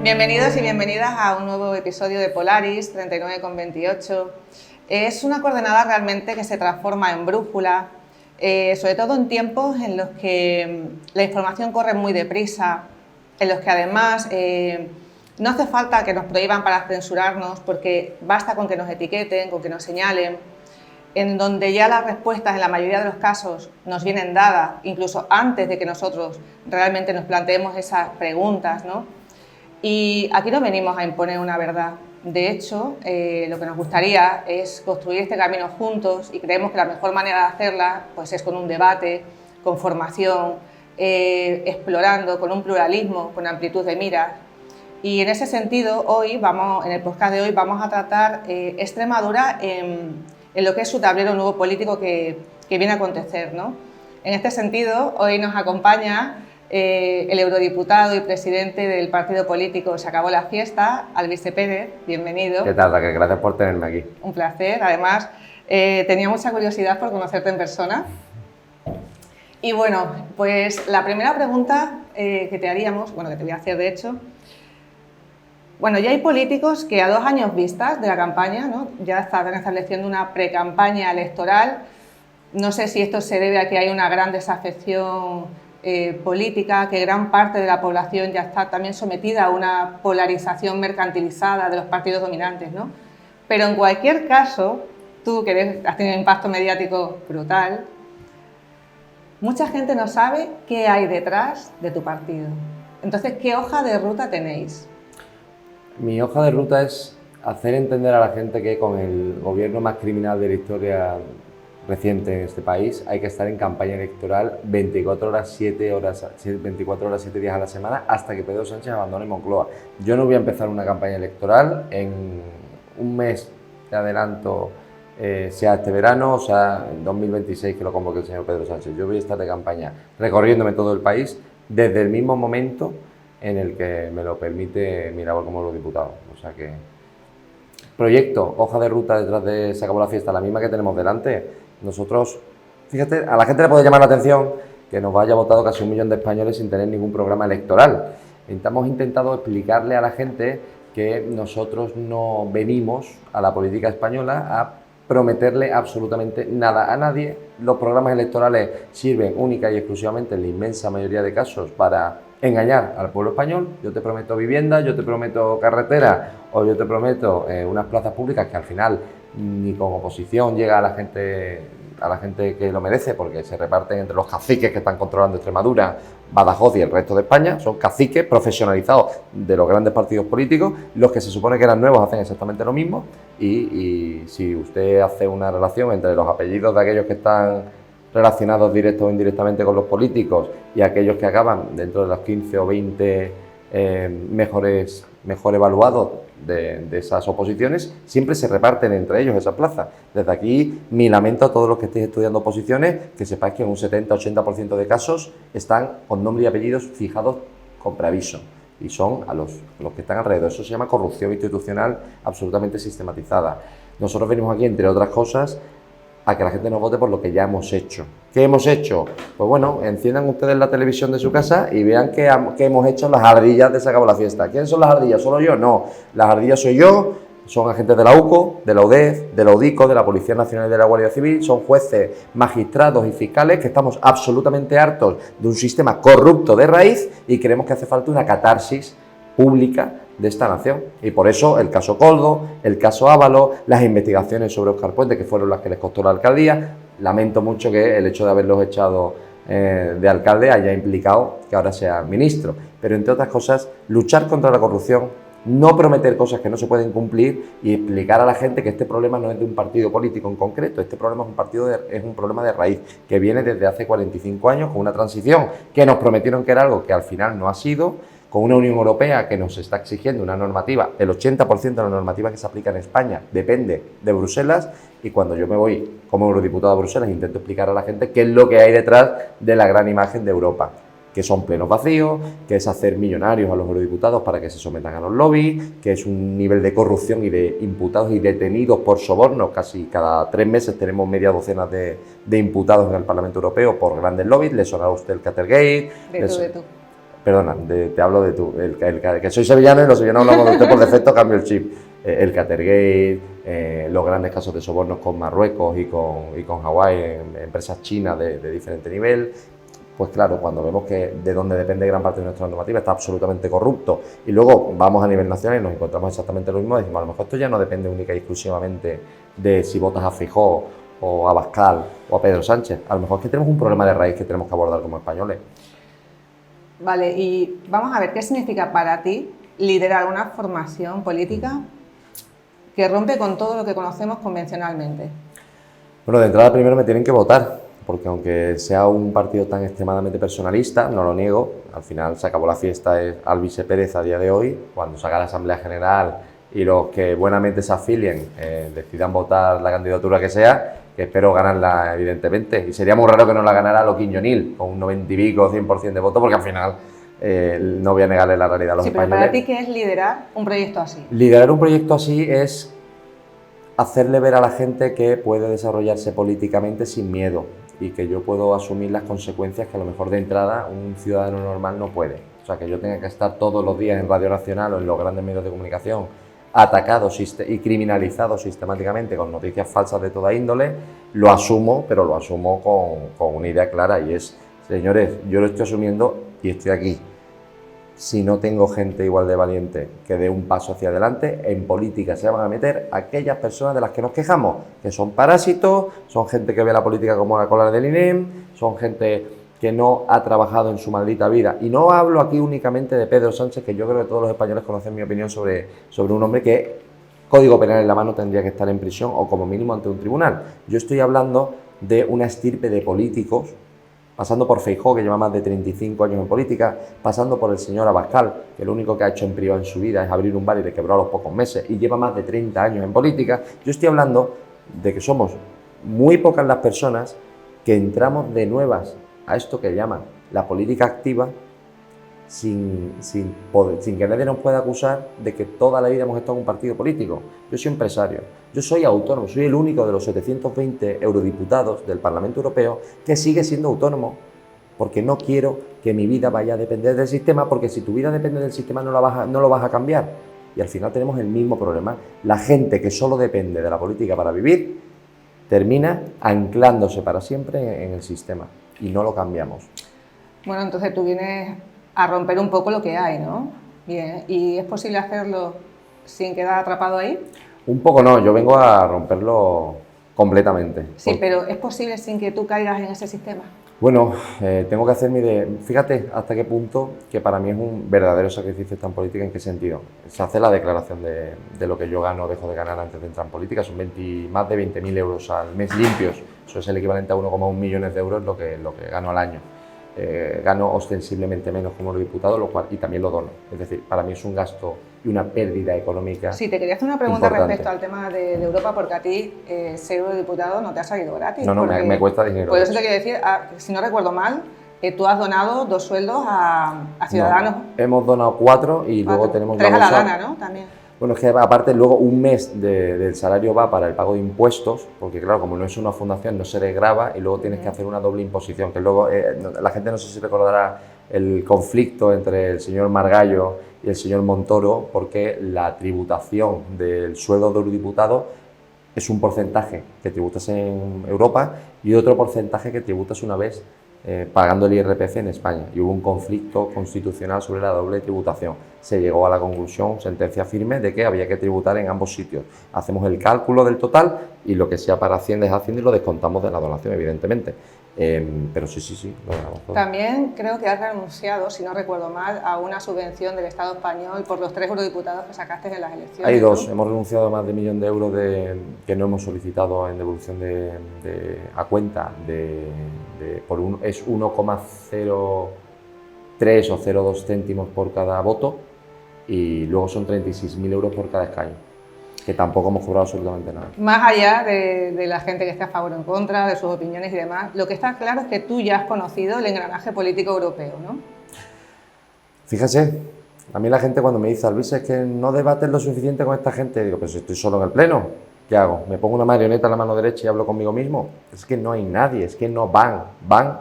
Bienvenidos y bienvenidas a un nuevo episodio de Polaris 39,28. Es una coordenada realmente que se transforma en brújula, sobre todo en tiempos en los que la información corre muy deprisa, en los que además no hace falta que nos prohíban para censurarnos, porque basta con que nos etiqueten, con que nos señalen, en donde ya las respuestas en la mayoría de los casos nos vienen dadas, incluso antes de que nosotros realmente nos planteemos esas preguntas, ¿no? Y aquí no venimos a imponer una verdad. De hecho, lo que nos gustaría es construir este camino juntos y creemos que la mejor manera de hacerla pues, es con un debate, con formación, explorando, con un pluralismo, con amplitud de miras. Y en ese sentido, en el podcast de hoy vamos a tratar Extremadura en lo que es su tablero nuevo político que viene a acontecer, ¿no? En este sentido, hoy nos acompaña el eurodiputado y presidente del partido político Se Acabó la Fiesta, Alvise Pérez. Bienvenido. ¿Qué tal, Raquel? Gracias por tenerme aquí. Un placer. Además, tenía mucha curiosidad por conocerte en persona. Y bueno, pues la primera pregunta que te haríamos, que te voy a hacer de hecho, ya hay políticos que a 2 años vistas de la campaña, ¿no? Ya están estableciendo una precampaña electoral. No sé si esto se debe a que hay una gran desafección política, que gran parte de la población ya está también sometida a una polarización mercantilizada de los partidos dominantes, ¿no? Pero en cualquier caso, tú que has tenido un impacto mediático brutal, mucha gente no sabe qué hay detrás de tu partido. Entonces, ¿qué hoja de ruta tenéis? Mi hoja de ruta es hacer entender a la gente que con el gobierno más criminal de la historia reciente en este país hay que estar en campaña electoral 24 horas, 7 días a la semana hasta que Pedro Sánchez abandone Moncloa. Yo no voy a empezar una campaña electoral en un mes de adelanto, sea este verano o sea en 2026 que lo convoque el señor Pedro Sánchez. Yo voy a estar de campaña recorriéndome todo el país desde el mismo momento en el que me lo permite mi labor como eurodiputado. O sea que proyecto, hoja de ruta detrás de Se Acabó la Fiesta, la misma que tenemos delante. Nosotros, fíjate, a la gente le puede llamar la atención que nos haya votado casi 1 millón de españoles sin tener ningún programa electoral. Hemos intentado explicarle a la gente que nosotros no venimos a la política española a prometerle absolutamente nada a nadie. Los programas electorales sirven única y exclusivamente en la inmensa mayoría de casos para engañar al pueblo español. Yo te prometo vivienda, yo te prometo carretera o yo te prometo unas plazas públicas que al final ni con oposición llega a la gente que lo merece, porque se reparten entre los caciques que están controlando Extremadura, Badajoz y el resto de España. Son caciques profesionalizados de los grandes partidos políticos. Los que se supone que eran nuevos hacen exactamente lo mismo y si usted hace una relación entre los apellidos de aquellos que están relacionados directo o indirectamente con los políticos y aquellos que acaban dentro de los 15 o 20 mejor evaluados de esas oposiciones, siempre se reparten entre ellos esas plazas. Desde aquí, mi lamento a todos los que estéis estudiando oposiciones, que sepáis que en un 70-80% de casos están con nombre y apellidos fijados con preaviso y son a los que están alrededor. Eso se llama corrupción institucional absolutamente sistematizada. Nosotros venimos aquí, entre otras cosas, a que la gente nos vote por lo que ya hemos hecho. ¿Qué hemos hecho? Pues bueno, enciendan ustedes la televisión de su casa y vean que hemos hecho las ardillas de Se Acabó la Fiesta. ¿Quiénes son las ardillas? ¿Solo yo? No. Las ardillas soy yo, son agentes de la UCO, de la UDEF, de la UDICO, de la Policía Nacional y de la Guardia Civil, son jueces, magistrados y fiscales que estamos absolutamente hartos de un sistema corrupto de raíz y creemos que hace falta una catarsis pública de esta nación. Y por eso el caso Coldo, el caso Ábalos, las investigaciones sobre Óscar Puente, que fueron las que les costó la alcaldía. Lamento mucho que el hecho de haberlos echado de alcalde haya implicado que ahora sea ministro. Pero entre otras cosas, luchar contra la corrupción, no prometer cosas que no se pueden cumplir y explicar a la gente que este problema no es de un partido político en concreto. Este problema es un problema de raíz que viene desde hace 45 años con una transición que nos prometieron que era algo que al final no ha sido, con una Unión Europea que nos está exigiendo una normativa. El 80% de la normativa que se aplica en España depende de Bruselas, y cuando yo me voy como eurodiputado a Bruselas intento explicar a la gente qué es lo que hay detrás de la gran imagen de Europa, que son plenos vacíos, que es hacer millonarios a los eurodiputados para que se sometan a los lobbies, que es un nivel de corrupción y de imputados y detenidos por sobornos. Casi cada 3 meses tenemos media docena de imputados en el Parlamento Europeo por grandes lobbies. ¿Le sonará a usted el Catergate? De tú. Perdona, te hablo de tú, que soy sevillano y los sevillanos hablamos de usted por defecto, cambio el chip. El Catergate, los grandes casos de sobornos con Marruecos y con Hawái, empresas chinas de diferente nivel. Pues claro, cuando vemos que de donde depende gran parte de nuestra normativa está absolutamente corrupto y luego vamos a nivel nacional y nos encontramos exactamente lo mismo, decimos, a lo mejor esto ya no depende única y exclusivamente de si votas a Feijóo o a Abascal o a Pedro Sánchez. A lo mejor es que tenemos un problema de raíz que tenemos que abordar como españoles. Vale, y vamos a ver, ¿qué significa para ti liderar una formación política que rompe con todo lo que conocemos convencionalmente? Bueno, de entrada primero me tienen que votar, porque aunque sea un partido tan extremadamente personalista, no lo niego, al final se acabó la fiesta es Alvise Pérez a día de hoy, cuando se haga la Asamblea General y los que buenamente se afilien decidan votar la candidatura que sea, que espero ganarla evidentemente, y sería muy raro que no la ganara Loquín O'Neill con un 90 y pico, 100% de voto, porque al final no voy a negarle la realidad a los españoles. Pero para ti, ¿qué es liderar un proyecto así? Liderar un proyecto así es hacerle ver a la gente que puede desarrollarse políticamente sin miedo y que yo puedo asumir las consecuencias que a lo mejor de entrada un ciudadano normal no puede. O sea, que yo tenga que estar todos los días en Radio Nacional o en los grandes medios de comunicación atacado y criminalizado sistemáticamente con noticias falsas de toda índole, lo asumo, pero lo asumo con una idea clara y es, señores, yo lo estoy asumiendo y estoy aquí. Si no tengo gente igual de valiente que dé un paso hacia adelante, en política se van a meter aquellas personas de las que nos quejamos, que son parásitos, son gente que ve la política como la cola del INEM, son gente que no ha trabajado en su maldita vida. Y no hablo aquí únicamente de Pedro Sánchez, que yo creo que todos los españoles conocen mi opinión sobre un hombre que, código penal en la mano, tendría que estar en prisión o como mínimo ante un tribunal. Yo estoy hablando de una estirpe de políticos, pasando por Feijóo, que lleva más de 35 años en política, pasando por el señor Abascal, que lo único que ha hecho en privado en su vida es abrir un bar y le quebró a los pocos meses, y lleva más de 30 años en política. Yo estoy hablando de que somos muy pocas las personas que entramos de nuevas a esto que llaman la política activa sin que nadie nos pueda acusar de que toda la vida hemos estado en un partido político. Yo soy empresario, yo soy autónomo, soy el único de los 720 eurodiputados del Parlamento Europeo que sigue siendo autónomo, porque no quiero que mi vida vaya a depender del sistema, porque si tu vida depende del sistema no lo vas a cambiar. Y al final tenemos el mismo problema. La gente que solo depende de la política para vivir termina anclándose para siempre en el sistema y no lo cambiamos. Bueno, entonces tú vienes a romper un poco lo que hay, ¿no? Bien, ¿y es posible hacerlo sin quedar atrapado ahí? Un poco no, yo vengo a romperlo completamente. Sí, pero ¿es posible sin que tú caigas en ese sistema? Bueno, tengo que hacer fíjate hasta qué punto que para mí es un verdadero sacrificio estar en política. ¿En qué sentido? Se hace la declaración de lo que yo gano o dejo de ganar antes de entrar en política, son más de 20.000 euros al mes limpios, eso es el equivalente a 1,1 millones de euros lo que gano al año. Gano ostensiblemente menos como diputado, y también lo dono. Es decir, para mí es un gasto y una pérdida económica. Sí, te quería hacer una pregunta importante respecto al tema de Europa, porque a ti ser eurodiputado no te ha salido gratis. No, me cuesta dinero. Por eso te quiero decir, si no recuerdo mal, tú has donado 2 sueldos a ciudadanos. No, hemos donado 4 y luego tenemos 3 a la gana, ¿no? También. Bueno, es que aparte luego un mes del salario va para el pago de impuestos, porque claro, como no es una fundación no se le grava y luego tienes que hacer una doble imposición, que luego la gente no sé si recordará el conflicto entre el señor Margallo y el señor Montoro, porque la tributación del sueldo de eurodiputado es un porcentaje que tributas en Europa y otro porcentaje que tributas una vez pagando el IRPF en España, y hubo un conflicto constitucional sobre la doble tributación. Se llegó a la conclusión, sentencia firme, de que había que tributar en ambos sitios. Hacemos el cálculo del total y lo que sea para Hacienda es Hacienda y lo descontamos de la donación, evidentemente. Pero sí, lo damos todo. También creo que has renunciado, si no recuerdo mal, a una subvención del Estado español por los 3 eurodiputados que sacaste en las elecciones. Hay 2, ¿no? hemos renunciado a más de 1 millón de euros que no hemos solicitado en devolución a cuenta es 1,03 o 0,2 céntimos por cada voto y luego son 36.000 euros por cada escaño, que tampoco hemos cobrado absolutamente nada. Más allá de la gente que esté a favor o en contra, de sus opiniones y demás, lo que está claro es que tú ya has conocido el engranaje político europeo, ¿no? Fíjese, a mí la gente cuando me dice, Luis, es que no debates lo suficiente con esta gente, digo, pero si estoy solo en el pleno, ¿qué hago? ¿Me pongo una marioneta en la mano derecha y hablo conmigo mismo? Es que no hay nadie, es que no van,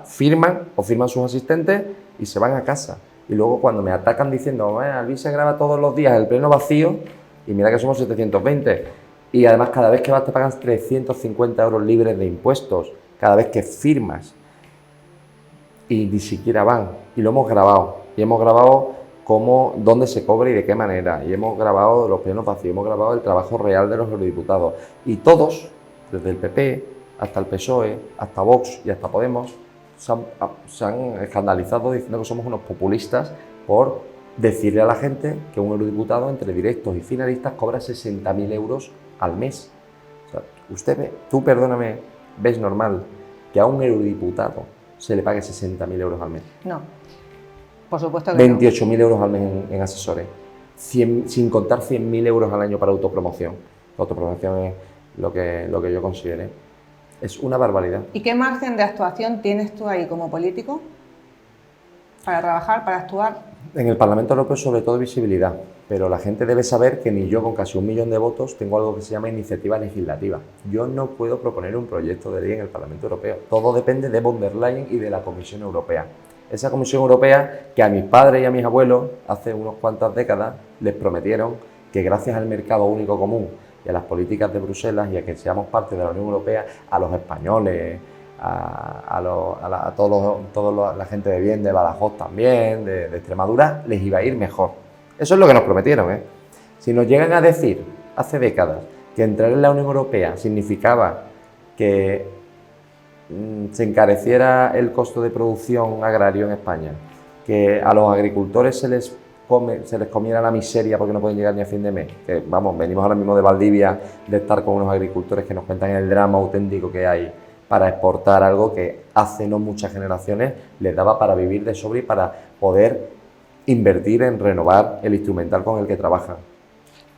firman o firman sus asistentes y se van a casa. y luego cuando me atacan diciendo, Albi se graba todos los días el pleno vacío, y mira que somos 720, y además cada vez que vas te pagan 350 euros libres de impuestos, cada vez que firmas, y ni siquiera van, y lo hemos grabado, dónde se cobra y de qué manera, y hemos grabado los plenos vacíos, hemos grabado el trabajo real de los eurodiputados, y todos, desde el PP hasta el PSOE, hasta Vox y hasta Podemos, se han escandalizado diciendo que somos unos populistas por decirle a la gente que un eurodiputado entre directos y finalistas cobra 60.000 euros al mes. O sea, tú perdóname, ¿ves normal que a un eurodiputado se le pague 60.000 euros al mes? No, por supuesto que 28.000 euros al mes en asesores, sin contar 100.000 euros al año para autopromoción. La autopromoción es lo que yo considere. Es una barbaridad. ¿Y qué margen de actuación tienes tú ahí como político para trabajar, para actuar? En el Parlamento Europeo sobre todo visibilidad, pero la gente debe saber que ni yo con casi 1 millón de votos tengo algo que se llama iniciativa legislativa. Yo no puedo proponer un proyecto de ley en el Parlamento Europeo. Todo depende de von der Leyen y de la Comisión Europea. Esa Comisión Europea que a mis padres y a mis abuelos hace unas cuantas décadas les prometieron que gracias al mercado único común y a las políticas de Bruselas y a que seamos parte de la Unión Europea, a los españoles, a toda la gente de bien, de Badajoz también, de Extremadura, les iba a ir mejor. Eso es lo que nos prometieron, ¿eh? Si nos llegan a decir hace décadas que entrar en la Unión Europea significaba que se encareciera el costo de producción agrario en España, que a los agricultores se les comiera la miseria porque no pueden llegar ni a fin de mes, que vamos, venimos ahora mismo de Valdivia de estar con unos agricultores que nos cuentan el drama auténtico que hay para exportar algo que hace no muchas generaciones les daba para vivir de sobra y para poder invertir en renovar el instrumental con el que trabajan.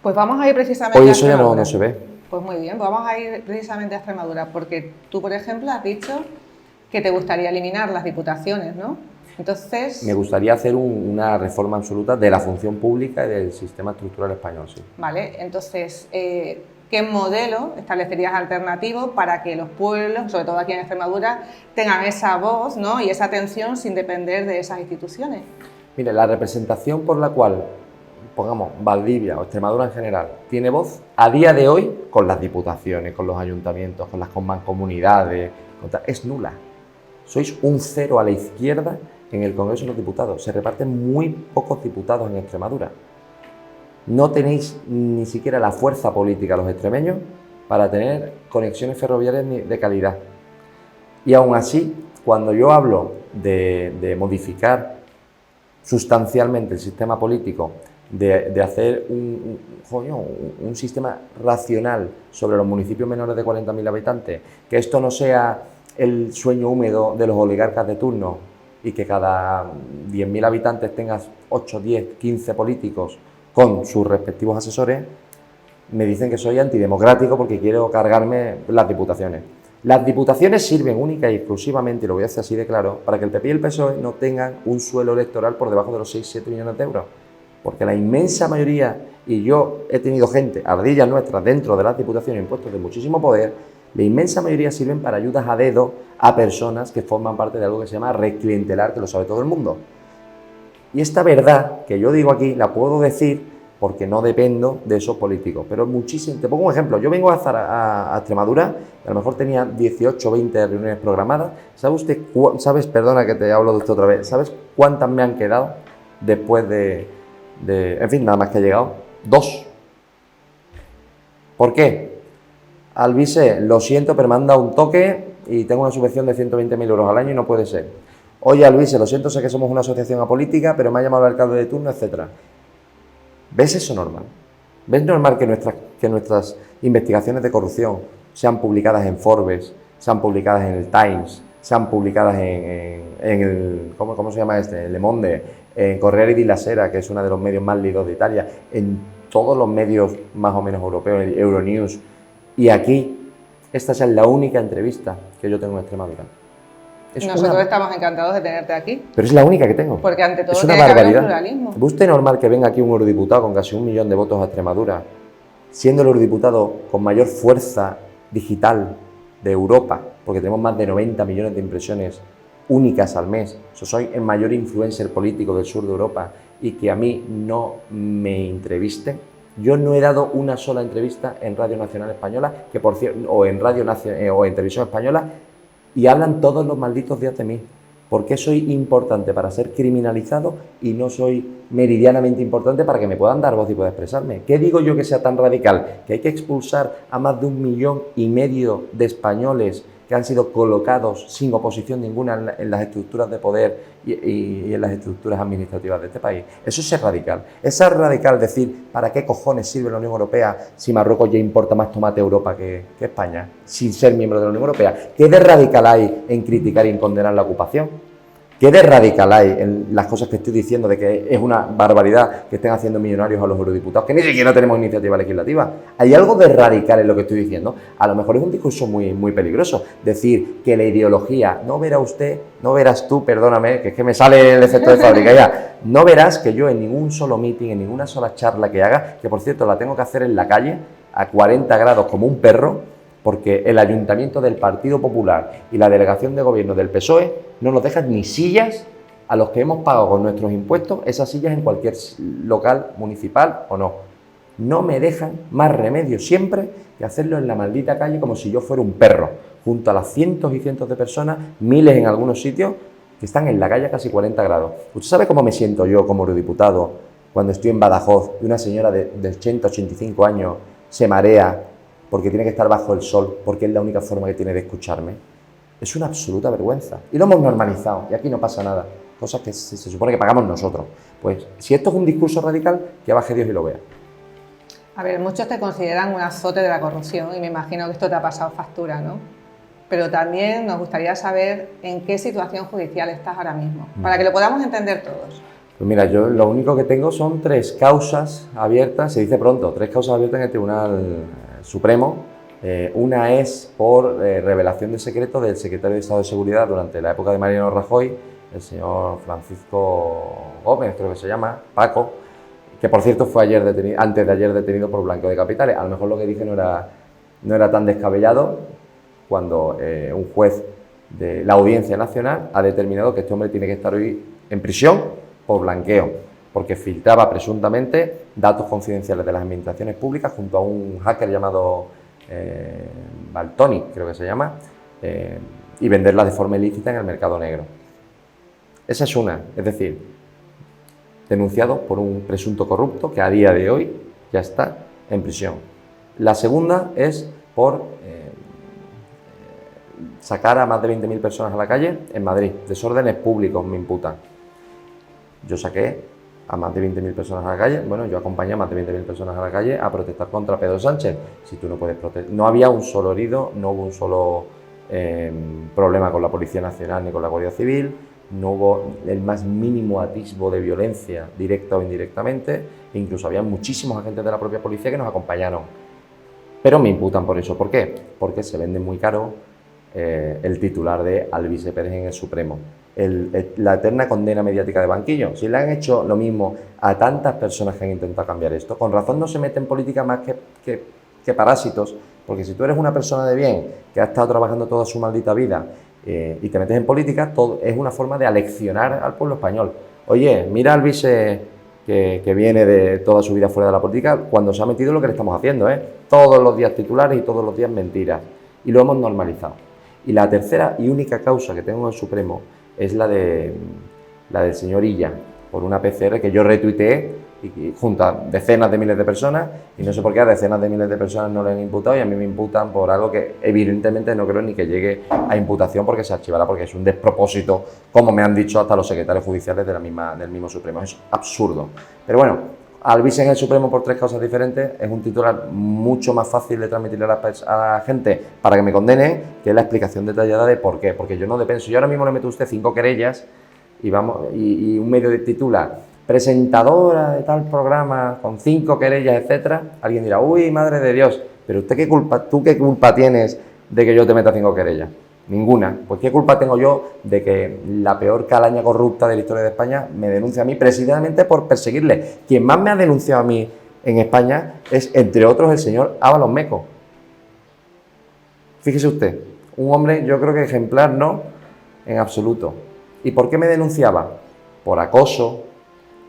Pues vamos a ir precisamente hoy eso ya no se ve. Pues muy bien, vamos a ir precisamente a Extremadura, porque tú, por ejemplo, has dicho que te gustaría eliminar las diputaciones, ¿no? Entonces... Me gustaría hacer una reforma absoluta de la función pública y del sistema estructural español, sí. Vale, entonces, ¿qué modelo establecerías alternativo para que los pueblos, sobre todo aquí en Extremadura, tengan esa voz, ¿no?, y esa atención sin depender de esas instituciones? Mire, la representación por la cual, pongamos, Valdivia o Extremadura en general, tiene voz a día de hoy con las diputaciones, con los ayuntamientos, con las mancomunidades, es nula. Sois un cero a la izquierda en el Congreso de los Diputados. Se reparten muy pocos diputados en Extremadura. No tenéis ni siquiera la fuerza política los extremeños para tener conexiones ferroviarias de calidad. Y aún así, cuando yo hablo de modificar sustancialmente el sistema político, de hacer un sistema racional sobre los municipios menores de 40.000 habitantes, que esto no sea el sueño húmedo de los oligarcas de turno y que cada 10.000 habitantes tengas 8, 10, 15 políticos con sus respectivos asesores, me dicen que soy antidemocrático porque quiero cargarme las diputaciones. Las diputaciones sirven única y exclusivamente, y lo voy a hacer así de claro, para que el PP y el PSOE no tengan un suelo electoral por debajo de los 6-7 millones de euros. Porque la inmensa mayoría, y yo he tenido gente, ardillas nuestras, dentro de las diputaciones impuestos de muchísimo poder, la inmensa mayoría sirven para ayudas a dedo a personas que forman parte de algo que se llama red clientelar, que lo sabe todo el mundo. Y esta verdad que yo digo aquí la puedo decir porque no dependo de esos políticos. Pero muchísimo. Te pongo un ejemplo. Yo vengo a Extremadura, y a lo mejor tenía 18 o 20 reuniones programadas. Perdona que te hablo de esto otra vez, ¿sabes cuántas me han quedado después en fin, nada más que he llegado? 2. ¿Por qué? Alvise, lo siento, pero me han dado un toque y tengo una subvención de 120.000 euros al año y no puede ser. Oye, Alvise, lo siento, sé que somos una asociación apolítica, pero me ha llamado el alcalde de turno, etcétera. ¿Ves eso normal? ¿Ves normal que nuestras investigaciones de corrupción sean publicadas en Forbes, sean publicadas en el Times, sean publicadas en el... ¿Cómo se llama este? En Le Monde, en Corriere di la Sera, que es uno de los medios más leídos de Italia, en todos los medios más o menos europeos, en Euronews, y aquí, esta es la única entrevista que yo tengo en Extremadura. Nosotros estamos encantados de tenerte aquí. Pero es la única que tengo. Porque ante todo es una tiene que haber un barbaridad. pluralismo. ¿Ve usted normal que venga aquí un eurodiputado con casi 1 millón de votos a Extremadura, siendo el eurodiputado con mayor fuerza digital de Europa, porque tenemos más de 90 millones de impresiones únicas al mes, soy el mayor influencer político del sur de Europa y que a mí no me entrevisten. Yo no he dado una sola entrevista en Radio Nacional Española, que por cierto, o en o en Televisión Española, y hablan todos los malditos días de mí. ¿Por qué soy importante para ser criminalizado y no soy meridianamente importante para que me puedan dar voz y pueda expresarme? ¿Qué digo yo que sea tan radical? ¿Que hay que expulsar a más de 1,5 millones de españoles que han sido colocados sin oposición ninguna en las estructuras de poder y en las estructuras administrativas de este país? Eso es ser radical. Es ser radical decir, ¿para qué cojones sirve la Unión Europea si Marruecos ya importa más tomate a Europa que España, sin ser miembro de la Unión Europea? ¿Qué de radical hay en criticar y en condenar la ocupación? ¿Qué de radical hay en las cosas que estoy diciendo de que es una barbaridad que estén haciendo millonarios a los eurodiputados, que ni siquiera tenemos iniciativa legislativa? ¿Hay algo de radical en lo que estoy diciendo? A lo mejor es un discurso muy, muy peligroso. Decir que la ideología, no verá usted, no verás tú, perdóname, que es que me sale el efecto de fábrica ya, no verás que yo en ningún solo meeting, en ninguna sola charla que haga, que por cierto la tengo que hacer en la calle, a 40 grados como un perro, porque el Ayuntamiento del Partido Popular y la Delegación de Gobierno del PSOE no nos dejan ni sillas a los que hemos pagado con nuestros impuestos, esas sillas en cualquier local municipal o no. No me dejan más remedio siempre que hacerlo en la maldita calle como si yo fuera un perro, junto a las cientos y cientos de personas, miles en algunos sitios, que están en la calle a casi 40 grados. ¿Usted sabe cómo me siento yo como eurodiputado cuando estoy en Badajoz y una señora de 80, 85 años se marea porque tiene que estar bajo el sol, porque es la única forma que tiene de escucharme? Es una absoluta vergüenza. Y lo hemos normalizado, y aquí no pasa nada. Cosas que se supone que pagamos nosotros. Pues, si esto es un discurso radical, que baje Dios y lo vea. A ver, muchos te consideran un azote de la corrupción, y me imagino que esto te ha pasado factura, ¿no? Pero también nos gustaría saber en qué situación judicial estás ahora mismo, para que lo podamos entender todos. Pues mira, yo lo único que tengo son 3 causas abiertas, se dice pronto, 3 causas abiertas en el Tribunal Supremo. Una es por revelación de secreto del secretario de Estado de Seguridad durante la época de Mariano Rajoy, el señor Francisco Gómez, creo que se llama, Paco, que por cierto fue antes de ayer detenido por blanqueo de capitales. A lo mejor lo que dije no era tan descabellado cuando un juez de la Audiencia Nacional ha determinado que este hombre tiene que estar hoy en prisión por blanqueo, porque filtraba presuntamente datos confidenciales de las administraciones públicas junto a un hacker llamado Baltoni, creo que se llama, y venderlas de forma ilícita en el mercado negro. Esa es una, es decir, denunciado por un presunto corrupto que a día de hoy ya está en prisión. La segunda es por sacar a más de 20.000 personas a la calle en Madrid. Desórdenes públicos me imputan. Yo saqué a más de 20.000 personas a la calle, bueno, yo acompañé a más de 20.000 personas a la calle a protestar contra Pedro Sánchez. Si tú no puedes protestar, no había un solo herido, no hubo un solo problema con la Policía Nacional ni con la Guardia Civil, no hubo el más mínimo atisbo de violencia, directa o indirectamente, e incluso había muchísimos agentes de la propia policía que nos acompañaron. Pero me imputan por eso. ¿Por qué? Porque se vende muy caro el titular de Alvise Pérez en el Supremo. La eterna condena mediática de banquillo. Si le han hecho lo mismo a tantas personas que han intentado cambiar esto, con razón no se mete en política más que parásitos, porque si tú eres una persona de bien que ha estado trabajando toda su maldita vida y te metes en política, todo es una forma de aleccionar al pueblo español. Oye, mira al vice que viene de toda su vida fuera de la política, cuando se ha metido lo que le estamos haciendo, todos los días titulares y todos los días mentiras, y lo hemos normalizado. Y la tercera y única causa que tengo en el Supremo es la del señor Illa, por una PCR que yo retuiteé y junto a decenas de miles de personas, y no sé por qué a decenas de miles de personas no le han imputado y a mí me imputan por algo que evidentemente no creo ni que llegue a imputación porque se archivará, porque es un despropósito, como me han dicho hasta los secretarios judiciales del mismo Supremo. Es absurdo. Pero bueno, Alvise en el Supremo por 3 causas diferentes es un titular mucho más fácil de transmitirle a la gente para que me condenen que la explicación detallada de por qué. Porque yo no dependo. Si yo ahora mismo le meto a usted 5 querellas y un medio de titular presentadora de tal programa con 5 querellas, etcétera, alguien dirá, uy, madre de Dios, pero usted tú qué culpa tienes de que yo te meta 5 querellas. Ninguna. Pues qué culpa tengo yo de que la peor calaña corrupta de la historia de España me denuncie a mí precisamente por perseguirle. Quien más me ha denunciado a mí en España es, entre otros, el señor Ábalos Meco. Fíjese usted, un hombre, yo creo que ejemplar, ¿no?, en absoluto. ¿Y por qué me denunciaba? Por acoso,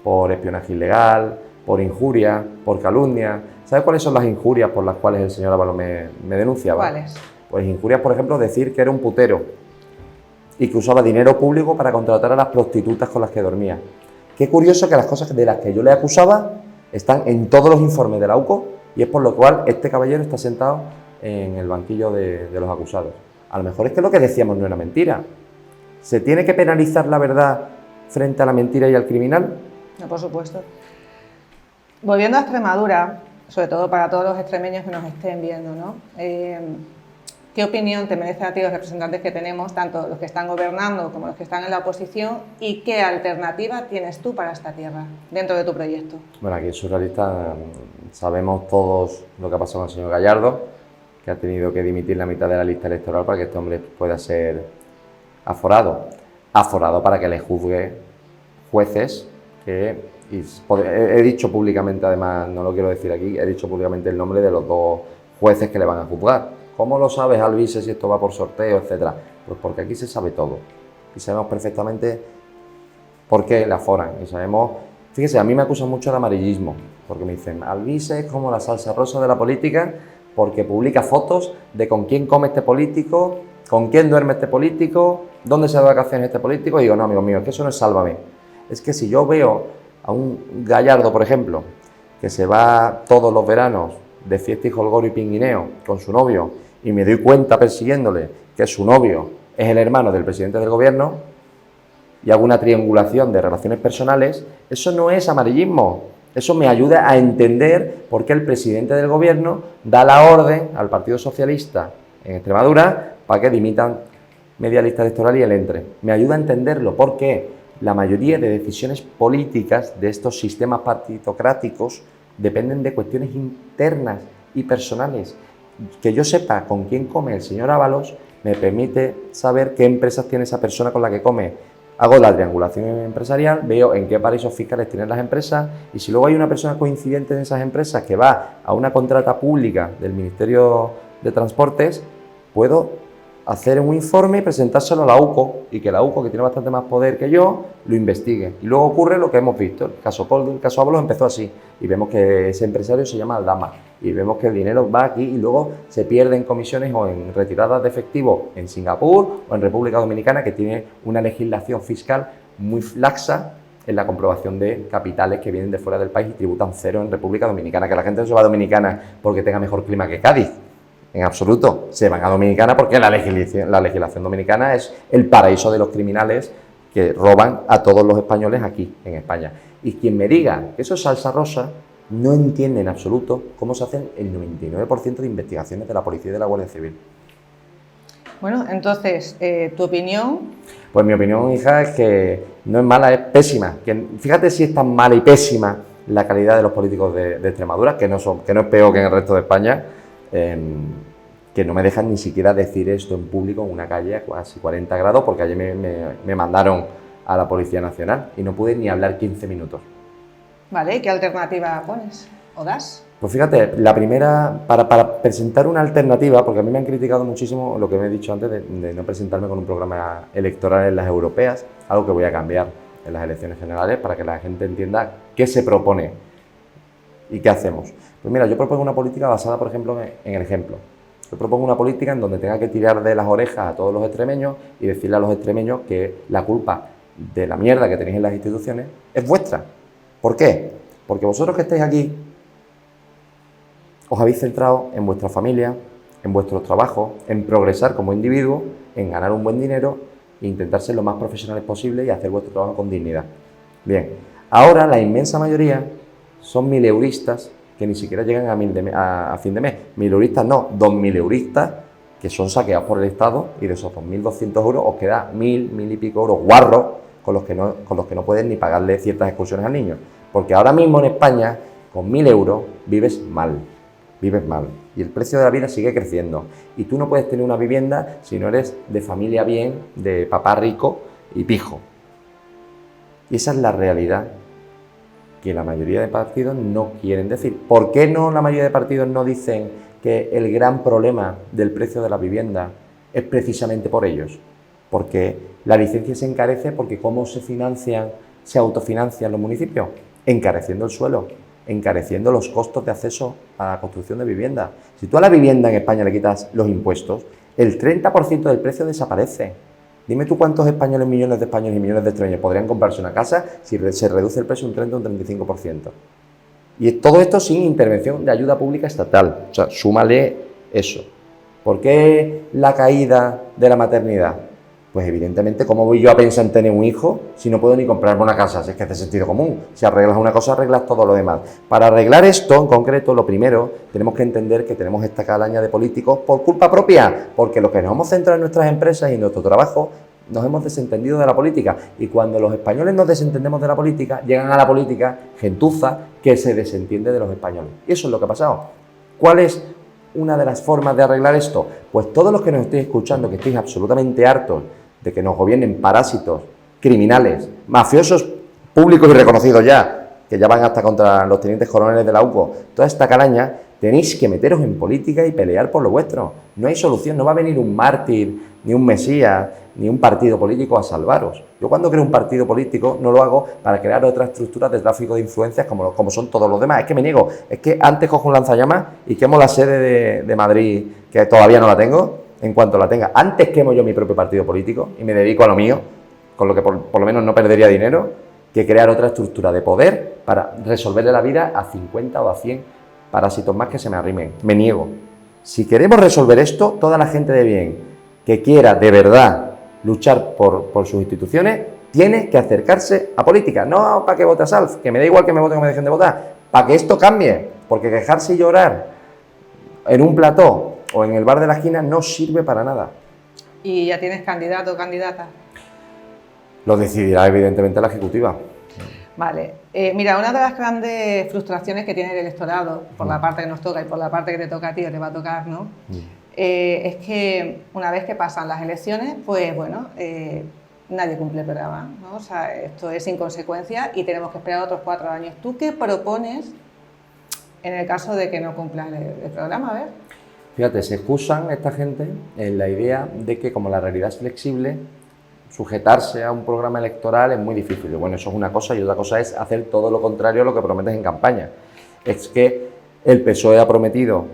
por espionaje ilegal, por injuria, por calumnia. ¿Sabes cuáles son las injurias por las cuales el señor Ábalos me denunciaba? ¿Cuáles? Pues injurias, por ejemplo, decir que era un putero y que usaba dinero público para contratar a las prostitutas con las que dormía. Qué curioso que las cosas de las que yo le acusaba están en todos los informes de la UCO y es por lo cual este caballero está sentado en el banquillo de los acusados. A lo mejor es que lo que decíamos no era mentira. ¿Se tiene que penalizar la verdad frente a la mentira y al criminal? No, por supuesto. Volviendo a Extremadura, sobre todo para todos los extremeños que nos estén viendo, ¿no? ¿Qué opinión te merecen a ti los representantes que tenemos, tanto los que están gobernando como los que están en la oposición, y qué alternativa tienes tú para esta tierra dentro de tu proyecto? Bueno, aquí en Surrealista sabemos todos lo que ha pasado con el señor Gallardo, que ha tenido que dimitir la mitad de la lista electoral para que este hombre pueda ser aforado. Aforado para que le juzgue jueces que, y he dicho públicamente, además, no lo quiero decir aquí, he dicho públicamente el nombre de los dos jueces que le van a juzgar. ¿Cómo lo sabes, Alvise, si esto va por sorteo, etcétera? Pues porque aquí se sabe todo. Y sabemos perfectamente por qué le aforan. Y sabemos, fíjese, a mí me acusan mucho de amarillismo, porque me dicen, Alvise es como la salsa rosa de la política, porque publica fotos de con quién come este político, con quién duerme este político, dónde se va de vacaciones este político. Y digo, no, amigo mío, es que eso no es Sálvame. Es que si yo veo a un Gallardo, por ejemplo, que se va todos los veranos de fiesta y jolgorio y pinguineo con su novio, y me doy cuenta persiguiéndole que su novio es el hermano del presidente del gobierno, y hago una triangulación de relaciones personales, eso no es amarillismo. Eso me ayuda a entender por qué el presidente del gobierno da la orden al Partido Socialista en Extremadura para que dimitan media lista electoral y él entre. Me ayuda a entenderlo porque la mayoría de decisiones políticas de estos sistemas partitocráticos dependen de cuestiones internas y personales. Que yo sepa con quién come el señor Ábalos me permite saber qué empresas tiene esa persona con la que come. Hago la triangulación empresarial, veo en qué paraísos fiscales tienen las empresas y si luego hay una persona coincidente en esas empresas que va a una contrata pública del Ministerio de Transportes, puedo hacer un informe y presentárselo a la UCO y que la UCO, que tiene bastante más poder que yo, lo investigue. Y luego ocurre lo que hemos visto. El caso Coldo, el caso Ábalos empezó así y vemos que ese empresario se llama Aldama y vemos que el dinero va aquí y luego se pierde en comisiones o en retiradas de efectivo en Singapur o en República Dominicana, que tiene una legislación fiscal muy laxa en la comprobación de capitales que vienen de fuera del país y tributan cero en República Dominicana. Que la gente no se va a Dominicana porque tenga mejor clima que Cádiz. En absoluto, se van a Dominicana porque la legislación dominicana es el paraíso de los criminales que roban a todos los españoles aquí, en España. Y quien me diga que eso es salsa rosa, no entiende en absoluto cómo se hacen el 99% de investigaciones de la policía y de la Guardia Civil. Bueno, entonces, ¿tu opinión? Pues mi opinión, hija, es que no es mala, es pésima. Fíjate si es tan mala y pésima la calidad de los políticos de Extremadura, que no es peor que en el resto de España, que no me dejan ni siquiera decir esto en público en una calle a casi 40 grados porque ayer me mandaron a la Policía Nacional y no pude ni hablar 15 minutos. Vale, ¿y qué alternativa pones o das? Pues fíjate, la primera, para presentar una alternativa, porque a mí me han criticado muchísimo lo que me he dicho antes de no presentarme con un programa electoral en las europeas, algo que voy a cambiar en las elecciones generales para que la gente entienda qué se propone y qué hacemos. Pues mira, yo propongo una política basada, por ejemplo, en el ejemplo. Yo propongo una política en donde tenga que tirar de las orejas a todos los extremeños y decirle a los extremeños que la culpa de la mierda que tenéis en las instituciones es vuestra. ¿Por qué? Porque vosotros que estáis aquí os habéis centrado en vuestra familia, en vuestros trabajos, en progresar como individuo, en ganar un buen dinero e intentar ser lo más profesionales posible y hacer vuestro trabajo con dignidad. Bien, ahora la inmensa mayoría son mileuristas que ni siquiera llegan a fin de mes. Mileuristas no, 2.000euristas que son saqueados por el Estado y de esos 2.200 euros os queda 1.000 y pico euros guarros con los que no pueden ni pagarle ciertas excursiones al niño. Porque ahora mismo en España, con 1.000 euros, vives mal. Y el precio de la vida sigue creciendo. Y tú no puedes tener una vivienda si no eres de familia bien, de papá rico y pijo. Y esa es la realidad que la mayoría de partidos no quieren decir. ¿Por qué no la mayoría de partidos no dicen que el gran problema del precio de la vivienda es precisamente por ellos? porque la licencia se encarece porque ¿cómo se autofinancian los municipios? Encareciendo el suelo, encareciendo los costos de acceso a la construcción de vivienda. Si tú a la vivienda en España le quitas los impuestos, el 30% del precio desaparece. Dime tú cuántos españoles, millones de españoles y millones de extranjeros podrían comprarse una casa si se reduce el precio un 30 o un 35%. Y todo esto sin intervención de ayuda pública estatal. O sea, súmale eso. ¿Por qué la caída de la maternidad? Pues evidentemente, ¿cómo voy yo a pensar en tener un hijo si no puedo ni comprarme una casa? Si es que es de sentido común. Si arreglas una cosa, arreglas todo lo demás. Para arreglar esto, en concreto, lo primero, tenemos que entender que tenemos esta calaña de políticos por culpa propia, porque los que nos hemos centrado en nuestras empresas y en nuestro trabajo, nos hemos desentendido de la política. Y cuando los españoles nos desentendemos de la política, llegan a la política gentuza que se desentiende de los españoles. Y eso es lo que ha pasado. ¿Cuál es una de las formas de arreglar esto? Pues todos los que nos estéis escuchando, que estéis absolutamente hartos de que nos gobiernen parásitos, criminales, mafiosos públicos y reconocidos ya, que ya van hasta contra los tenientes coroneles de la UCO, toda esta calaña, tenéis que meteros en política y pelear por lo vuestro. No hay solución, no va a venir un mártir, ni un mesías, ni un partido político a salvaros. Yo cuando creo un partido político no lo hago para crear otras estructuras de tráfico de influencias como son todos los demás. Es que me niego, es que antes cojo un lanzallamas y quemo la sede de Madrid, que todavía no la tengo. En cuanto la tenga, antes quemo yo mi propio partido político y me dedico a lo mío, con lo que por lo menos no perdería dinero, que crear otra estructura de poder para resolverle la vida a 50 o a 100 parásitos más que se me arrimen. Me niego. Si queremos resolver esto, toda la gente de bien que quiera de verdad luchar por sus instituciones, tiene que acercarse a política. No para que vote a Salf, que me da igual que me voten o me dejen de votar, para que esto cambie, porque quejarse y llorar en un plató o en el bar de la esquina no sirve para nada. ¿Y ya tienes candidato o candidata? Lo decidirá evidentemente la Ejecutiva. Vale. Mira, una de las grandes frustraciones que tiene el electorado, por la parte que nos toca y por la parte que te toca a ti o te va a tocar, ¿no? Es que una vez que pasan las elecciones, pues bueno, nadie cumple el programa, ¿no? O sea, esto es inconsecuencia y tenemos que esperar otros 4 años. ¿Tú qué propones en el caso de que no cumplan el programa? A ver. Fíjate, se excusan esta gente en la idea de que como la realidad es flexible, sujetarse a un programa electoral es muy difícil. Y bueno, eso es una cosa y otra cosa es hacer todo lo contrario a lo que prometes en campaña. Es que el PSOE ha prometido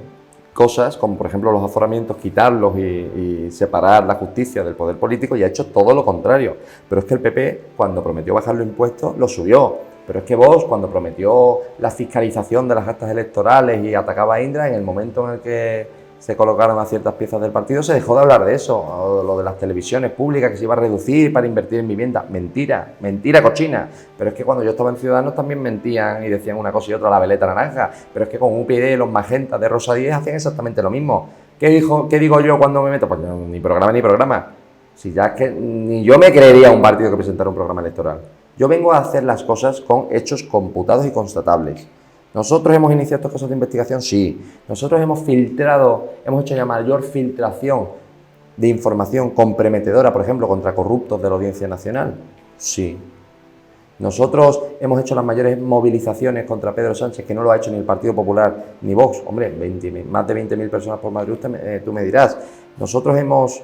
cosas como por ejemplo los aforamientos, quitarlos y separar la justicia del poder político y ha hecho todo lo contrario. Pero es que el PP cuando prometió bajar los impuestos lo subió. Pero es que Vox, cuando prometió la fiscalización de las actas electorales y atacaba a Indra, en el momento en el que se colocaron a ciertas piezas del partido, se dejó de hablar de eso, o lo de las televisiones públicas que se iba a reducir para invertir en vivienda. Mentira, mentira cochina. Pero es que cuando yo estaba en Ciudadanos también mentían y decían una cosa y otra, la veleta naranja. Pero es que con UPyD, los magentas de Rosa Díez hacían exactamente lo mismo. ¿Qué digo yo cuando me meto? Pues no, ni programa ni programa. Si ya es que ni yo me creería un partido que presentara un programa electoral. Yo vengo a hacer las cosas con hechos computados y constatables. ¿Nosotros hemos iniciado estos casos de investigación? Sí. ¿Nosotros hemos hecho ya mayor filtración de información comprometedora, por ejemplo, contra corruptos de la Audiencia Nacional? Sí. ¿Nosotros hemos hecho las mayores movilizaciones contra Pedro Sánchez, que no lo ha hecho ni el Partido Popular ni Vox? Hombre, más de 20.000 personas por Madrid, tú me dirás. Nosotros hemos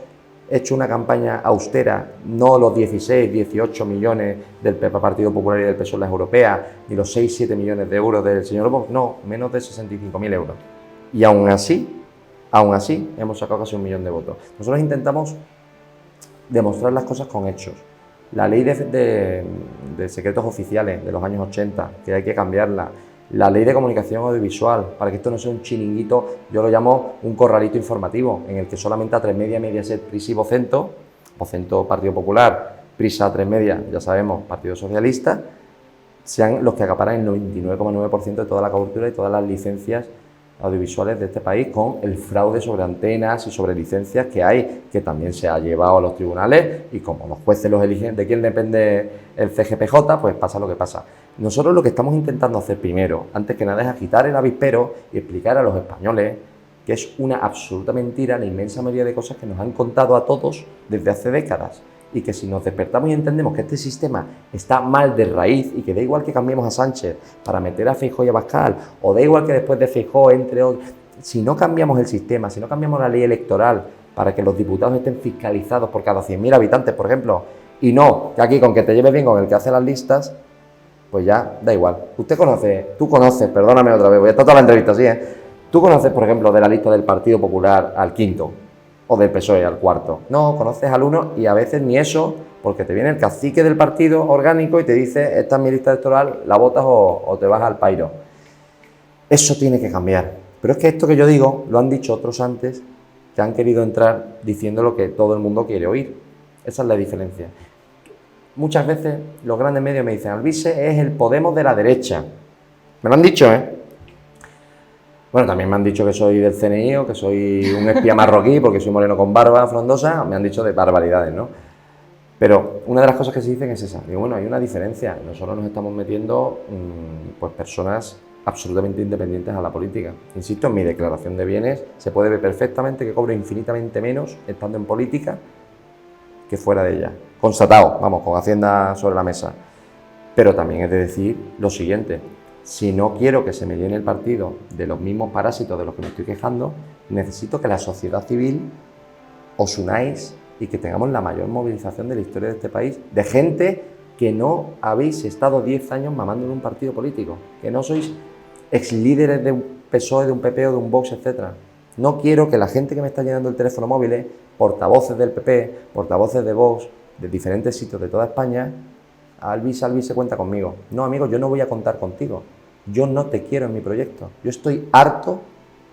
hecho una campaña austera, no los 16, 18 millones del Partido Popular y del PSOE en las europeas, ni los 6, 7 millones de euros del señor Vox, no, menos de 65.000 euros. Y aún así, hemos sacado casi 1 millón de votos. Nosotros intentamos demostrar las cosas con hechos. La ley de secretos oficiales de los años 80, que hay que cambiarla. La ley de comunicación audiovisual, para que esto no sea un chiringuito, yo lo llamo un corralito informativo, en el que solamente A3 Media, Mediaset, Prisa y Vocento Partido Popular, Prisa, A3 Media, ya sabemos, Partido Socialista, sean los que acaparan el 99,9% de toda la cobertura y todas las licencias audiovisuales de este país, con el fraude sobre antenas y sobre licencias que hay, que también se ha llevado a los tribunales, y como los jueces los eligen de quién depende el CGPJ, pues pasa lo que pasa. Nosotros lo que estamos intentando hacer primero, antes que nada, es agitar el avispero y explicar a los españoles que es una absoluta mentira la inmensa mayoría de cosas que nos han contado a todos desde hace décadas, y que si nos despertamos y entendemos que este sistema está mal de raíz y que da igual que cambiemos a Sánchez para meter a Feijóo y a Abascal, o da igual que después de Feijóo entre otros, si no cambiamos el sistema, si no cambiamos la ley electoral para que los diputados estén fiscalizados por cada 100.000 habitantes, por ejemplo, y no que aquí con que te lleves bien con el que hace las listas, pues ya da igual. Tú conoces, perdóname otra vez, voy a estar toda la entrevista así, Tú conoces, por ejemplo, de la lista del Partido Popular al quinto, o del PSOE al cuarto. No, conoces al uno y a veces ni eso, porque te viene el cacique del partido orgánico y te dice, esta es mi lista electoral, la votas o te vas al pairo. Eso tiene que cambiar. Pero es que esto que yo digo, lo han dicho otros antes, que han querido entrar diciendo lo que todo el mundo quiere oír. Esa es la diferencia. Muchas veces los grandes medios me dicen, Alvise es el Podemos de la derecha. Me lo han dicho, Bueno, también me han dicho que soy del CNI o que soy un espía marroquí porque soy moreno con barba frondosa. Me han dicho de barbaridades, ¿no? Pero una de las cosas que se dicen es esa. Digo, bueno, hay una diferencia. Nosotros nos estamos metiendo, pues, personas absolutamente independientes a la política. Insisto, en mi declaración de bienes se puede ver perfectamente que cobro infinitamente menos estando en política que fuera de ella. Constatado, vamos, con Hacienda sobre la mesa. Pero también es de decir lo siguiente. Si no quiero que se me llene el partido de los mismos parásitos de los que me estoy quejando, necesito que la sociedad civil os unáis y que tengamos la mayor movilización de la historia de este país, de gente que no habéis estado 10 años mamando en un partido político, que no sois ex líderes de un PSOE, de un PP o de un Vox, etc. No quiero que la gente que me está llenando el teléfono móvil, portavoces del PP, portavoces de Vox, de diferentes sitios de toda España, Alvise cuenta conmigo. No, amigo, yo no voy a contar contigo. Yo no te quiero en mi proyecto. Yo estoy harto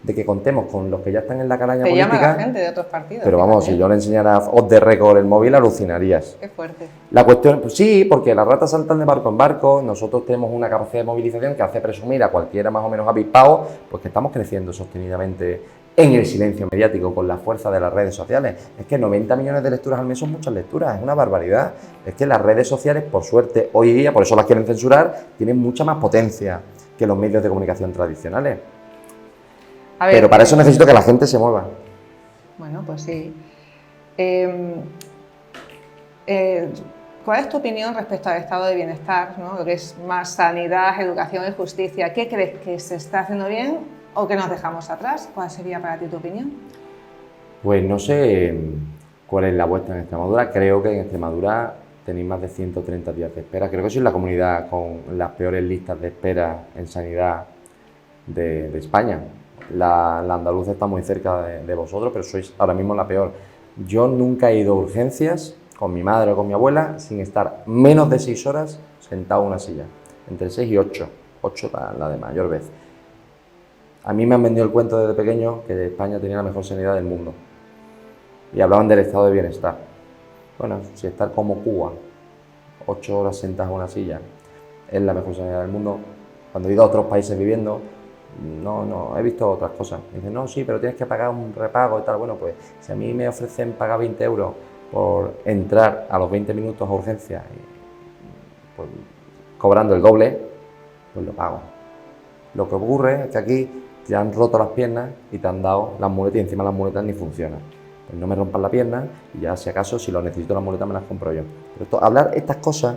de que contemos con los que ya están en la calaña política. Te llama la gente de otros partidos. Pero vamos, si yo le enseñara off the record el móvil, alucinarías. Qué fuerte. La cuestión, pues sí, porque las ratas saltan de barco en barco. Nosotros tenemos una capacidad de movilización que hace presumir a cualquiera más o menos avispado, pues que estamos creciendo sostenidamente en el silencio mediático con la fuerza de las redes sociales. Es que 90 millones de lecturas al mes son muchas lecturas, es una barbaridad. Es que las redes sociales, por suerte, hoy día, por eso las quieren censurar, tienen mucha más potencia que los medios de comunicación tradicionales. A ver, pero para eso necesito que la gente se mueva. Bueno, pues sí. ¿Cuál es tu opinión respecto al estado de bienestar, ¿no? Lo que es más sanidad, educación y justicia? ¿Qué crees que se está haciendo bien o que nos dejamos atrás? ¿Cuál sería para ti tu opinión? Pues no sé cuál es la vuestra en Extremadura. Creo que en Extremadura tenéis más de 130 días de espera. Creo que sois la comunidad con las peores listas de espera en sanidad de España. La andaluza está muy cerca de vosotros, pero sois ahora mismo la peor. Yo nunca he ido a urgencias con mi madre o con mi abuela sin estar menos de 6 horas sentado en una silla. Entre 6 y 8. 8 la de mayor vez. A mí me han vendido el cuento desde pequeño que España tenía la mejor sanidad del mundo. Y hablaban del estado de bienestar. Bueno, si estar como Cuba, 8 horas sentadas en una silla, es la mejor sanidad del mundo. Cuando he ido a otros países viviendo, no, he visto otras cosas. Me dicen, no, sí, pero tienes que pagar un repago y tal. Bueno, pues si a mí me ofrecen pagar 20 euros por entrar a los 20 minutos a urgencia, pues, cobrando el doble, pues lo pago. Lo que ocurre es que aquí te han roto las piernas y te han dado las muletas y encima las muletas ni funcionan. Pues no me rompan la pierna y ya si acaso si lo necesito las muletas me las compro yo. Pero hablar estas cosas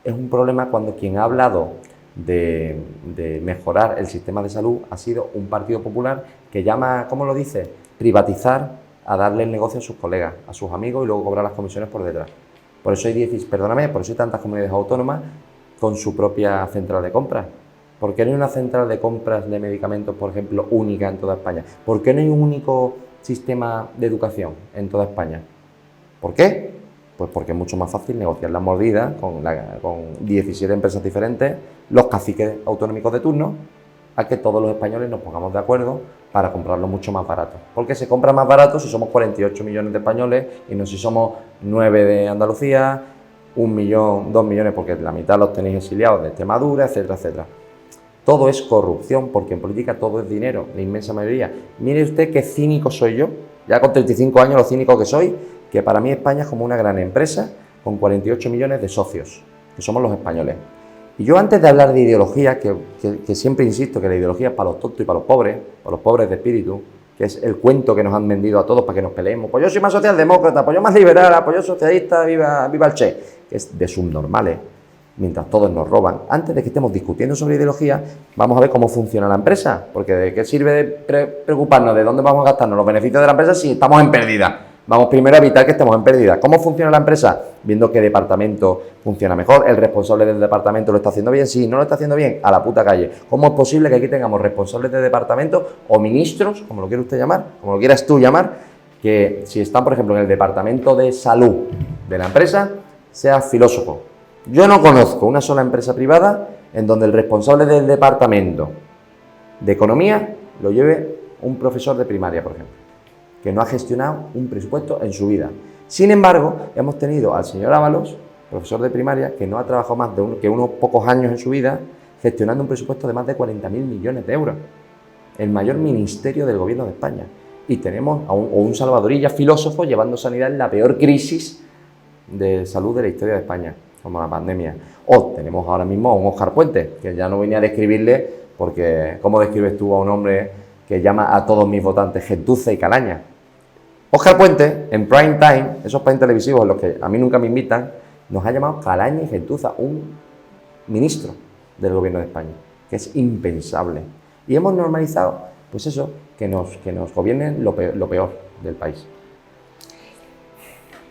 es un problema cuando quien ha hablado de mejorar el sistema de salud ha sido un Partido Popular que llama, ¿cómo lo dice? Privatizar, a darle el negocio a sus colegas, a sus amigos y luego cobrar las comisiones por detrás. Por eso hay tantas comunidades autónomas con su propia central de compras. ¿Por qué no hay una central de compras de medicamentos, por ejemplo, única en toda España? ¿Por qué no hay un único sistema de educación en toda España? ¿Por qué? Pues porque es mucho más fácil negociar las mordidas con 17 empresas diferentes, los caciques autonómicos de turno, a que todos los españoles nos pongamos de acuerdo para comprarlo mucho más barato. Porque se compra más barato si somos 48 millones de españoles y no si somos 9 de Andalucía, 1 millón, 2 millones, porque la mitad los tenéis exiliados de Extremadura, etcétera, etcétera. Todo es corrupción, porque en política todo es dinero, la inmensa mayoría. Mire usted qué cínico soy yo, ya con 35 años lo cínico que soy, que para mí España es como una gran empresa con 48 millones de socios, que somos los españoles. Y yo antes de hablar de ideología, que siempre insisto que la ideología es para los tontos y para los pobres de espíritu, que es el cuento que nos han vendido a todos para que nos peleemos. Pues yo soy más socialdemócrata, pues yo más liberal, pues yo socialista, viva el Che, que es de subnormales. mientras todos nos roban, antes de que estemos discutiendo sobre ideología, vamos a ver cómo funciona la empresa, porque ¿de qué sirve de preocuparnos de dónde vamos a gastarnos los beneficios de la empresa si estamos en pérdida? Vamos primero a evitar que estemos en pérdida. ¿Cómo funciona la empresa? Viendo qué departamento funciona mejor, el responsable del departamento lo está haciendo bien, sí, no lo está haciendo bien, a la puta calle. ¿Cómo es posible que aquí tengamos responsables de departamento o ministros, como lo quiere usted llamar, como lo quieras tú llamar, que si están, por ejemplo, en el departamento de salud de la empresa, sea filósofo? Yo no conozco una sola empresa privada en donde el responsable del departamento de economía lo lleve un profesor de primaria, por ejemplo, que no ha gestionado un presupuesto en su vida. Sin embargo, hemos tenido al señor Ábalos, profesor de primaria, que no ha trabajado más que unos pocos años en su vida, gestionando un presupuesto de más de 40.000 millones de euros. El mayor ministerio del gobierno de España. Y tenemos a un salvadorilla filósofo llevando sanidad en la peor crisis de salud de la historia de España, como la pandemia. O tenemos ahora mismo a un Óscar Puente, que ya no venía a describirle, porque ¿cómo describes tú a un hombre que llama a todos mis votantes gentuza y calaña? Óscar Puente, en prime time, esos países televisivos en los que a mí nunca me invitan, nos ha llamado calaña y gentuza, un ministro del gobierno de España, que es impensable. Y hemos normalizado, pues eso, que nos gobiernen lo peor del país.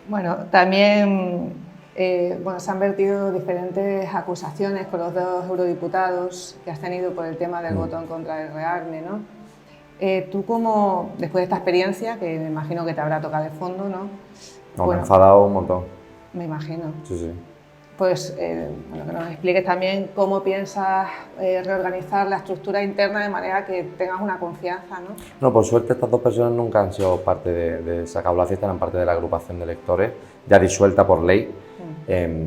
Bueno, también se han vertido diferentes acusaciones con los 2 eurodiputados que has tenido por el tema del voto en contra del rearme, ¿no? Tú como, después de esta experiencia, que me imagino que te habrá tocado de fondo, ¿no? No, me he enfadado un montón. Me imagino. Sí, sí. Pues, que nos expliques también cómo piensas reorganizar la estructura interna de manera que tengas una confianza, ¿no? No, por suerte estas 2 personas nunca han sido parte de Sacado la Fiesta, eran parte de la agrupación de lectores, ya disuelta por ley,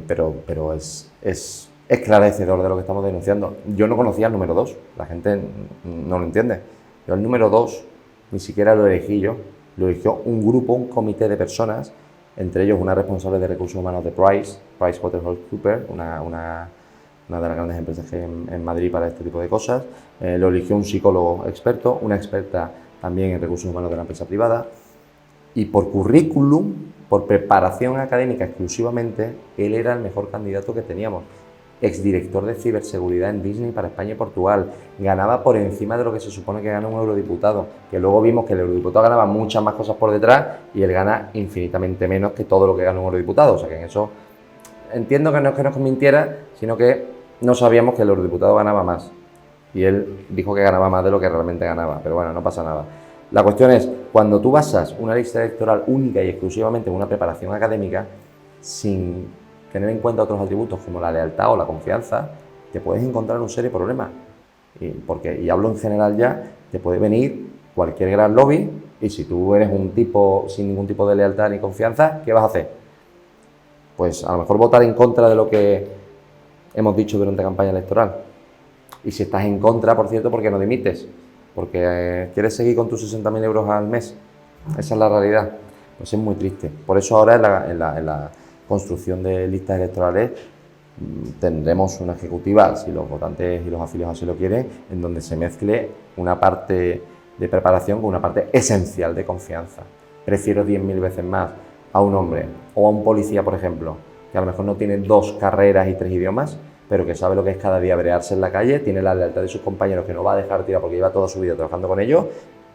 pero es esclarecedor de lo que estamos denunciando. Yo no conocía el número 2, la gente no lo entiende. Yo el número 2 ni siquiera lo elegí yo, lo eligió un grupo, un comité de personas, entre ellos una responsable de recursos humanos de PricewaterhouseCoopers, una de las grandes empresas que hay en Madrid para este tipo de cosas. Lo eligió un psicólogo experto, una experta también en recursos humanos de la empresa privada. Y por currículum, por preparación académica exclusivamente, él era el mejor candidato que teníamos. Exdirector de ciberseguridad en Disney para España y Portugal. Ganaba por encima de lo que se supone que gana un eurodiputado, que luego vimos que el eurodiputado ganaba muchas más cosas por detrás y él gana infinitamente menos que todo lo que gana un eurodiputado. O sea que en eso entiendo que no es que nos mintiera, sino que no sabíamos que el eurodiputado ganaba más. Y él dijo que ganaba más de lo que realmente ganaba, pero bueno, no pasa nada. La cuestión es, cuando tú basas una lista electoral única y exclusivamente en una preparación académica, sin tener en cuenta otros atributos como la lealtad o la confianza, te puedes encontrar un serio problema. Y hablo en general ya, te puede venir cualquier gran lobby y si tú eres un tipo sin ningún tipo de lealtad ni confianza, ¿qué vas a hacer? Pues a lo mejor votar en contra de lo que hemos dicho durante la campaña electoral. Y si estás en contra, por cierto, ¿por qué no dimites? Porque quieres seguir con tus 60.000 euros al mes. Esa es la realidad. Pues es muy triste. Por eso ahora en la construcción de listas electorales tendremos una ejecutiva, si los votantes y los afiliados así lo quieren, en donde se mezcle una parte de preparación con una parte esencial de confianza. Prefiero 10.000 veces más a un hombre o a un policía, por ejemplo, que a lo mejor no tiene 2 carreras y 3 idiomas, pero que sabe lo que es cada día brearse en la calle, tiene la lealtad de sus compañeros que no va a dejar tirar porque lleva toda su vida trabajando con ellos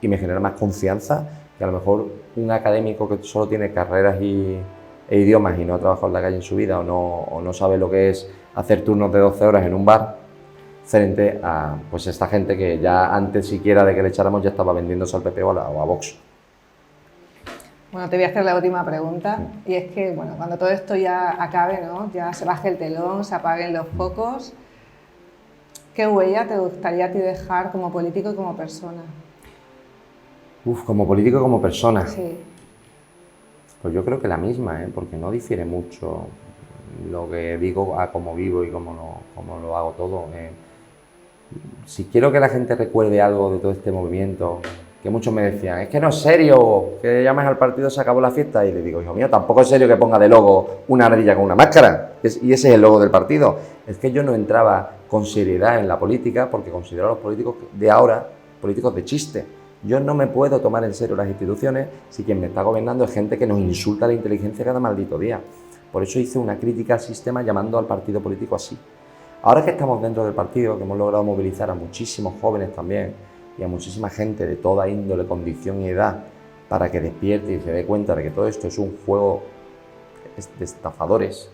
y me genera más confianza que a lo mejor un académico que solo tiene carreras e idiomas y no ha trabajado en la calle en su vida o no sabe lo que es hacer turnos de 12 horas en un bar frente a pues esta gente que ya antes siquiera de que le echáramos ya estaba vendiéndose al PP o a Vox. Bueno, te voy a hacer la última pregunta y es que, bueno, cuando todo esto ya acabe, ¿no? Ya se baje el telón, se apaguen los focos, ¿qué huella te gustaría a ti dejar como político y como persona? Como político y como persona. Sí. Pues yo creo que la misma, porque no difiere mucho lo que digo a cómo vivo y cómo lo hago todo. Si quiero que la gente recuerde algo de todo este movimiento, que muchos me decían, es que no es serio que llames al partido Se Acabó la Fiesta, y le digo, hijo mío, tampoco es serio que ponga de logo una ardilla con una máscara, y ese es el logo del partido. Es que yo no entraba con seriedad en la política porque considero a los políticos de ahora políticos de chiste. Yo no me puedo tomar en serio las instituciones si quien me está gobernando es gente que nos insulta la inteligencia cada maldito día. Por eso hice una crítica al sistema llamando al partido político así. Ahora que estamos dentro del partido, que hemos logrado movilizar a muchísimos jóvenes también y a muchísima gente de toda índole, condición y edad para que despierte y se dé cuenta de que todo esto es un juego de estafadores,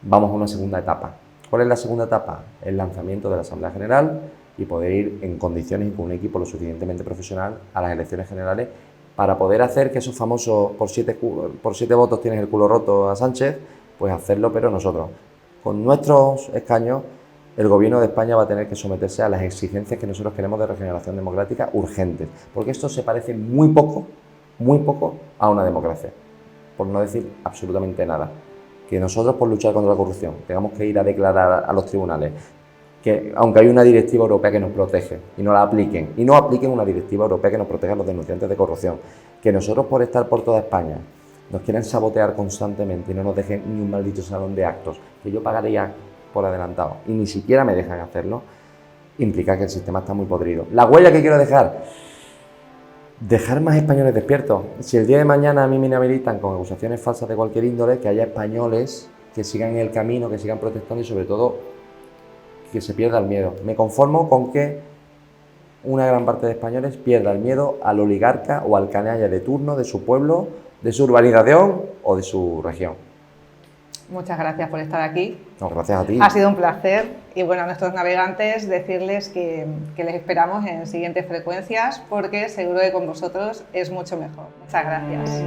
vamos a una segunda etapa. ¿Cuál es la segunda etapa? El lanzamiento de la Asamblea General y poder ir en condiciones y con un equipo lo suficientemente profesional a las elecciones generales para poder hacer que esos famosos por siete votos tienes el culo roto a Sánchez, pues hacerlo, pero nosotros. Con nuestros escaños, el Gobierno de España va a tener que someterse a las exigencias que nosotros queremos de regeneración democrática urgentes, porque esto se parece muy poco a una democracia, por no decir absolutamente nada. Que nosotros, por luchar contra la corrupción, tengamos que ir a declarar a los tribunales que, aunque hay una directiva europea que nos protege, y no la apliquen, y no apliquen una directiva europea que nos proteja a los denunciantes de corrupción, que nosotros, por estar por toda España, nos quieren sabotear constantemente y no nos dejen ni un maldito salón de actos, que yo pagaría por adelantado, y ni siquiera me dejan hacerlo, implica que el sistema está muy podrido. La huella que quiero dejar más españoles despiertos. Si el día de mañana a mí me inhabilitan con acusaciones falsas de cualquier índole, que haya españoles que sigan el camino, que sigan protestando y sobre todo que se pierda el miedo. Me conformo con que una gran parte de españoles pierda el miedo al oligarca o al canalla de turno de su pueblo, de su urbanización o de su región. Muchas gracias por estar aquí. No, gracias a ti. Ha sido un placer. Y bueno, a nuestros navegantes decirles que les esperamos en siguientes frecuencias porque seguro que con vosotros es mucho mejor. Muchas gracias.